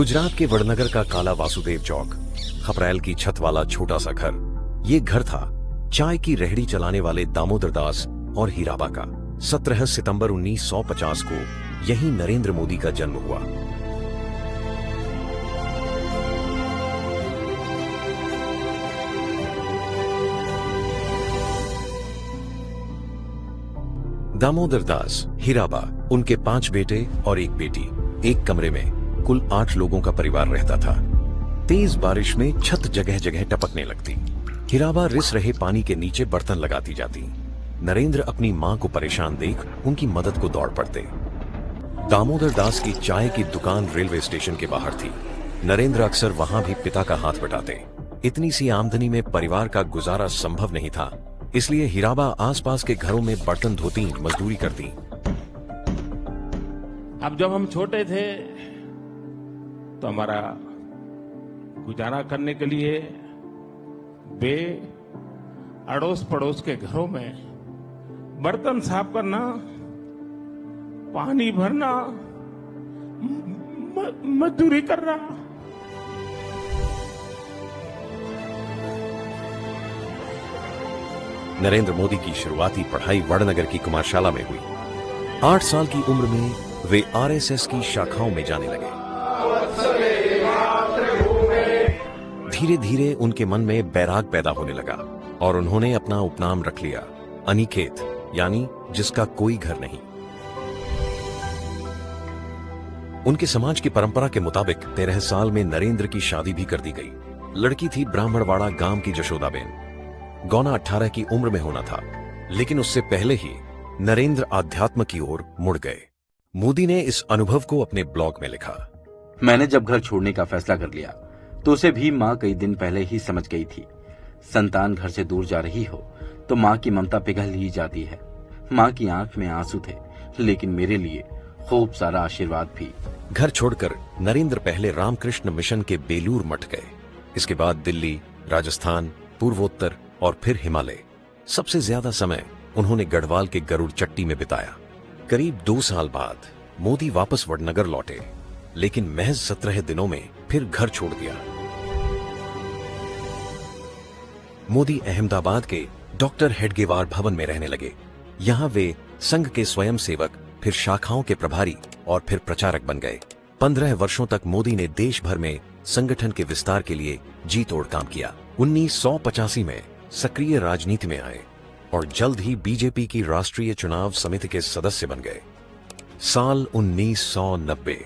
गुजरात के वडनगर का काला वासुदेव चौक, खपरैल की छत वाला छोटा सा घर, ये घर था चाय की रेहड़ी चलाने वाले दामोदर दास और हीराबा का। 17 सितंबर 1950 को यहीं नरेंद्र मोदी का जन्म हुआ। दामोदर दास, हीराबा, उनके 5 बेटे और एक बेटी, एक कमरे में कुल 8 लोगों का परिवार रहता था। तेज बारिश में छत जगह जगह टपकने लगती। हीराबा रिस रहे पानी के नीचे बर्तन लगाती जाती। नरेंद्र अपनी मां को परेशान देख उनकी मदद को दौड़ पड़ते। दामोदर दास की चाय की दुकान रेलवे स्टेशन के बाहर थी। नरेंद्र अक्सर वहां भी पिता का हाथ बटाते। इतनी सी आमदनी में परिवार का गुजारा संभव नहीं था, इसलिए हीराबा आसपास के घरों में बर्तन धोती, मजदूरी करती। अब जब हम छोटे थे तो हमारा गुजारा करने के लिए वे अड़ोस पड़ोस के घरों में बर्तन साफ करना, पानी भरना, मजदूरी करना। नरेंद्र मोदी की शुरुआती पढ़ाई वडनगर की कुमारशाला में हुई। 8 साल की उम्र में वे आरएसएस की शाखाओं में जाने लगे। धीरे धीरे उनके मन में बैराग पैदा होने लगा और उन्होंने अपना उपनाम रख लिया, अनिकेत, यानी जिसका कोई घर नहीं। उनके समाज की परंपरा के मुताबिक 13 साल में नरेंद्र की शादी भी कर दी गई। लड़की थी ब्राह्मणवाड़ा गांव की जशोदाबेन। गौना 18 की उम्र में होना था, लेकिन उससे पहले ही नरेंद्र आध्यात्म की ओर मुड़ गए। मोदी ने इस अनुभव को अपने ब्लॉग में लिखा। मैंने जब घर छोड़ने का फैसला कर लिया तो उसे भी माँ कई दिन पहले ही समझ गई थी। संतान घर से दूर जा रही हो तो माँ की ममता पिघल ही जाती है। माँ की आंख में आंसू थे, लेकिन मेरे लिए खूब सारा आशीर्वाद भी। घर छोड़कर नरेंद्र पहले रामकृष्ण मिशन के बेलूर मठ गए। इसके बाद दिल्ली, राजस्थान, पूर्वोत्तर और फिर हिमालय। सबसे ज्यादा समय उन्होंने गढ़वाल के गरुड़ चट्टी में बिताया। करीब 2 साल बाद मोदी वापस वडनगर लौटे, लेकिन महज 17 दिनों में फिर घर छोड़ दिया। मोदी अहमदाबाद के डॉक्टर हेडगेवार भवन में रहने लगे। यहां वे संघ के स्वयं सेवक, फिर शाखाओं के प्रभारी और फिर प्रचारक बन गए। 15 वर्षों तक मोदी ने देश भर में संगठन के विस्तार के लिए जी तोड़ काम किया। 1985 में सक्रिय राजनीति में आए और जल्द ही बीजेपी की राष्ट्रीय चुनाव समिति के सदस्य बन गए। साल 1990